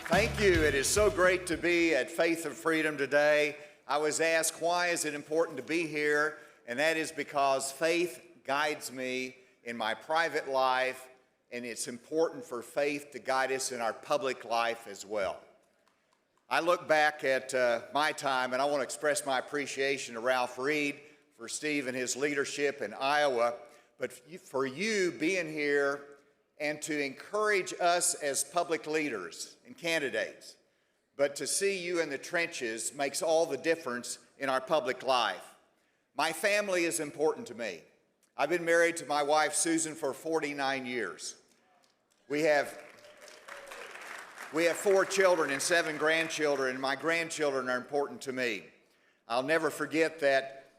Thank you. It is so great to be at Faith and Freedom today. I was asked, why is it important to be here? And that is because faith guides me in my private life, and it's important for faith to guide us in our public life as well. I look back at my time, and I want to express my appreciation to Ralph Reed, for Steve and his leadership in Iowa, but for you being here and to encourage us as public leaders and candidates. But to see you in the trenches makes all the difference in our public life. My family is important to me. I've been married to my wife, Susan, for 49 years. We have 4 children and 7 grandchildren, and my grandchildren are important to me. I'll never forget that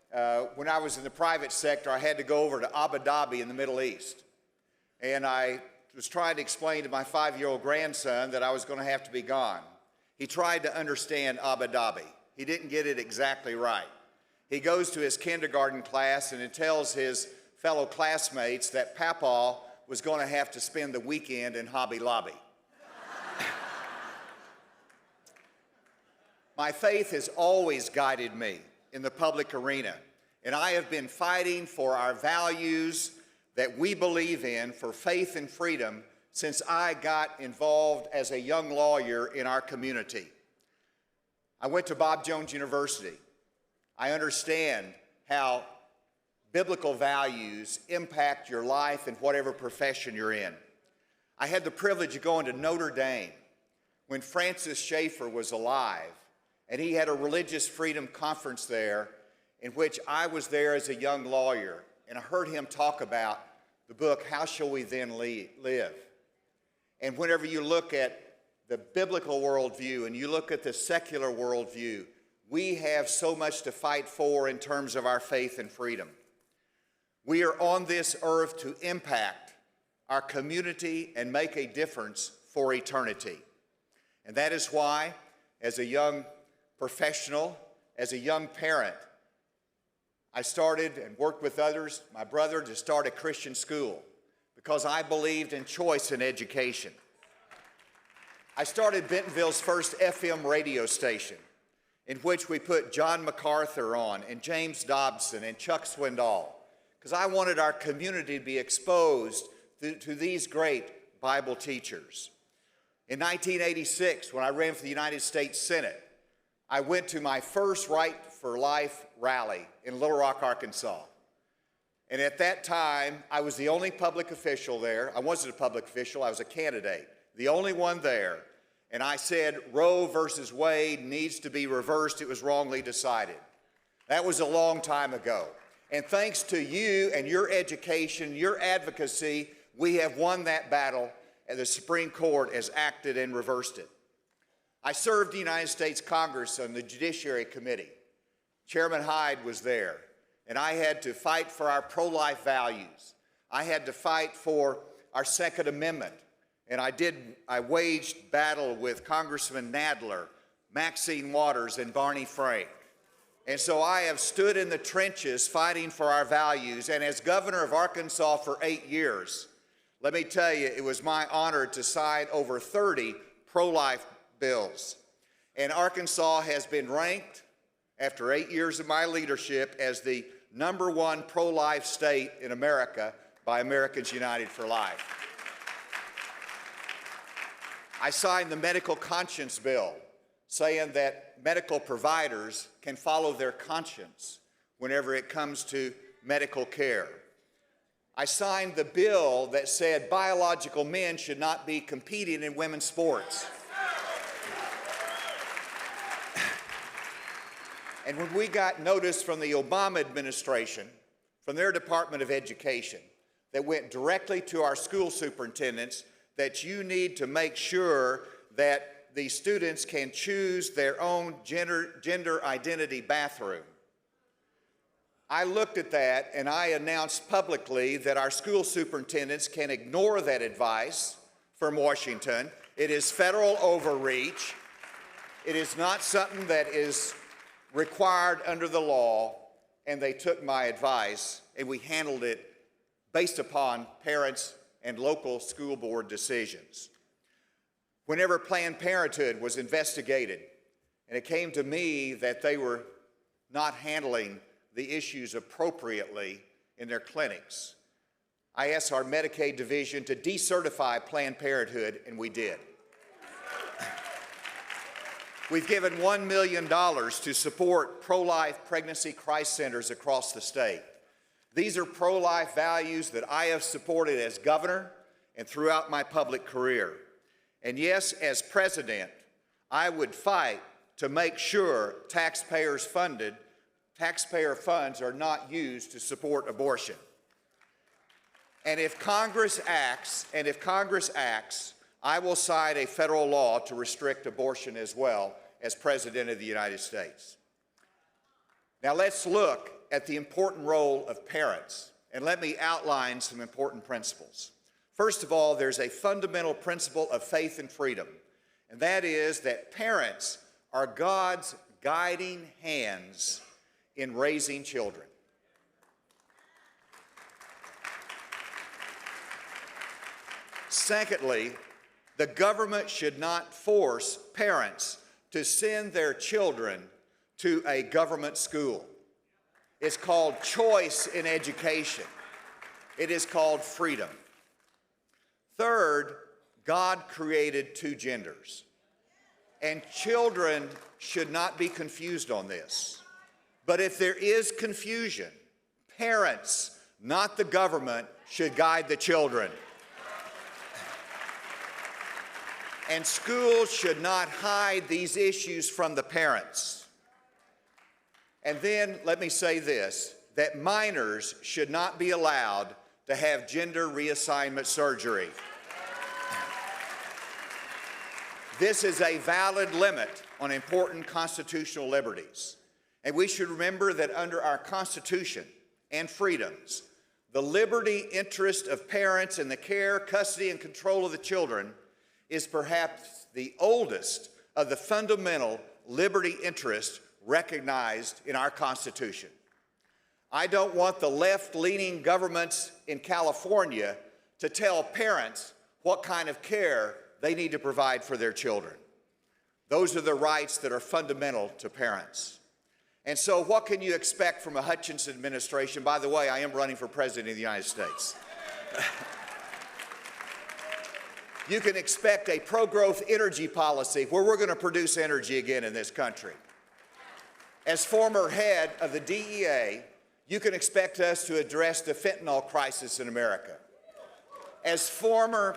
when I was in the private sector, I had to go over to Abu Dhabi in the Middle East. And I was trying to explain to my 5-year-old grandson that I was going to have to be gone. He tried to understand Abu Dhabi. He didn't get it exactly right. He goes to his kindergarten class and he tells his fellow classmates that Papa was going to have to spend the weekend in Hobby Lobby. My faith has always guided me in the public arena, and I have been fighting for our values that we believe in for faith and freedom since I got involved as a young lawyer in our community. I went to Bob Jones University. I understand how biblical values impact your life in whatever profession you're in. I had the privilege of going to Notre Dame when Francis Schaeffer was alive, and he had a religious freedom conference there in which I was there as a young lawyer, and I heard him talk about the book, How Shall We Then Live? And whenever you look at the biblical worldview and you look at the secular worldview, we have so much to fight for in terms of our faith and freedom. We are on this earth to impact our community and make a difference for eternity. And that is why, as a young professional, as a young parent, I started and worked with others, my brother, to start a Christian school because I believed in choice in education. I started Bentonville's first FM radio station in which we put John MacArthur on and James Dobson and Chuck Swindoll because I wanted our community to be exposed to these great Bible teachers. In 1986, when I ran for the United States Senate, I went to my first Right for Life rally in Little Rock, Arkansas. And at that time, I was the only public official there. I wasn't a public official, I was a candidate, the only one there. And I said, Roe versus Wade needs to be reversed. It was wrongly decided. That was a long time ago. And thanks to you and your education, your advocacy, we have won that battle, and the Supreme Court has acted and reversed it. I served the United States Congress on the Judiciary Committee. Chairman Hyde was there, and I had to fight for our pro-life values. I had to fight for our Second Amendment, and I waged battle with Congressman Nadler, Maxine Waters, and Barney Frank. And so I have stood in the trenches fighting for our values, and as governor of Arkansas for 8 years, let me tell you, it was my honor to sign over 30 pro-life bills. And Arkansas has been ranked, after 8 years of my leadership, as the #1 pro-life state in America by Americans United for Life. I signed the medical conscience bill, saying that medical providers can follow their conscience whenever it comes to medical care. I signed the bill that said biological men should not be competing in women's sports. And when we got notice from the Obama administration, from their Department of Education, that went directly to our school superintendents, that you need to make sure that the students can choose their own gender identity bathroom. I looked at that and I announced publicly that our school superintendents can ignore that advice from Washington. It is federal overreach. It is not something that is required under the law, and they took my advice and we handled it based upon parents and local school board decisions. Whenever Planned Parenthood was investigated, and it came to me that they were not handling the issues appropriately in their clinics, I asked our Medicaid division to decertify Planned Parenthood, and we did. We've given $1 million to support pro-life pregnancy crisis centers across the state. These are pro-life values that I have supported as governor and throughout my public career. And yes, as president, I would fight to make sure taxpayer funds are not used to support abortion. And if Congress acts, I will sign a federal law to restrict abortion as well as President of the United States. Now let's look at the important role of parents, and let me outline some important principles. First of all, there's a fundamental principle of faith and freedom, and that is that parents are God's guiding hands in raising children. Secondly, the government should not force parents to send their children to a government school. It's called choice in education. It is called freedom. Third, God created two genders, and children should not be confused on this. But if there is confusion, parents, not the government, should guide the children. And schools should not hide these issues from the parents. And then let me say this, that minors should not be allowed to have gender reassignment surgery. This is a valid limit on important constitutional liberties. And we should remember that under our Constitution and freedoms, the liberty interest of parents in the care, custody, and control of the children is perhaps the oldest of the fundamental liberty interests recognized in our Constitution. I don't want the left-leaning governments in California to tell parents what kind of care they need to provide for their children. Those are the rights that are fundamental to parents. And so what can you expect from a Hutchinson administration? By the way, I am running for president of the United States. You can expect a pro-growth energy policy where we're going to produce energy again in this country. As former head of the DEA, you can expect us to address the fentanyl crisis in America. As former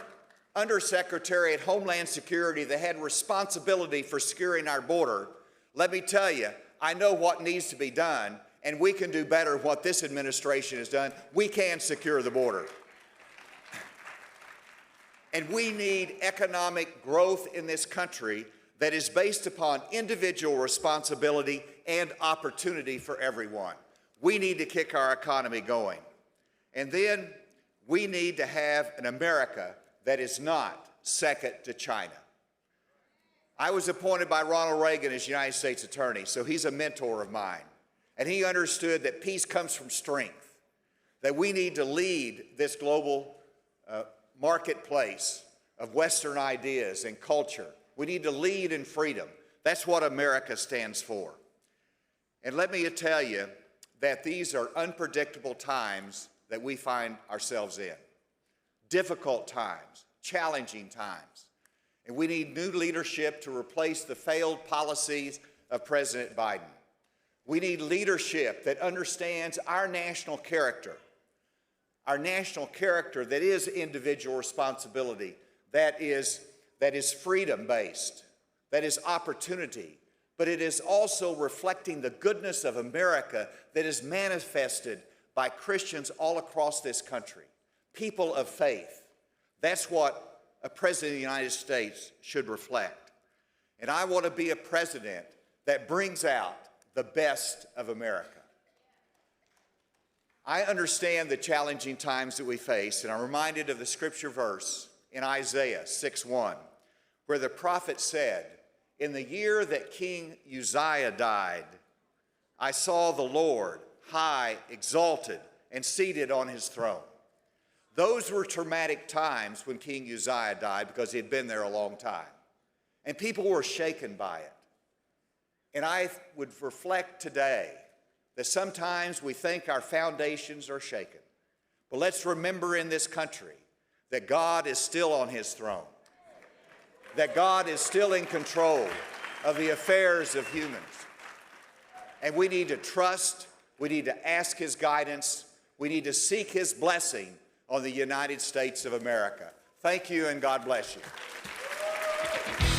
Undersecretary at Homeland Security that had responsibility for securing our border, let me tell you, I know what needs to be done, and we can do better than what this administration has done. We can secure the border. And we need economic growth in this country that is based upon individual responsibility and opportunity for everyone. We need to kick our economy going. And then we need to have an America that is not second to China. I was appointed by Ronald Reagan as United States Attorney, so he's a mentor of mine. And he understood that peace comes from strength, that we need to lead this global marketplace of Western ideas and culture. We need to lead in freedom. That's what America stands for. And let me tell you that these are unpredictable times that we find ourselves in. Difficult times, challenging times. And we need new leadership to replace the failed policies of President Biden. We need leadership that understands our national character that is individual responsibility, that is freedom-based, that is opportunity, but it is also reflecting the goodness of America that is manifested by Christians all across this country, people of faith. That's what a president of the United States should reflect. And I want to be a president that brings out the best of America. I understand the challenging times that we face, and I'm reminded of the scripture verse in Isaiah 6:1, where the prophet said, "In the year that King Uzziah died, I saw the Lord high, exalted, and seated on his throne." Those were traumatic times when King Uzziah died because he had been there a long time. and people were shaken by it. And I would reflect today that sometimes we think our foundations are shaken. But let's remember in this country that God is still on his throne, that God is still in control of the affairs of humans. And we need to trust, we need to ask his guidance, we need to seek his blessing on the United States of America. Thank you, and God bless you.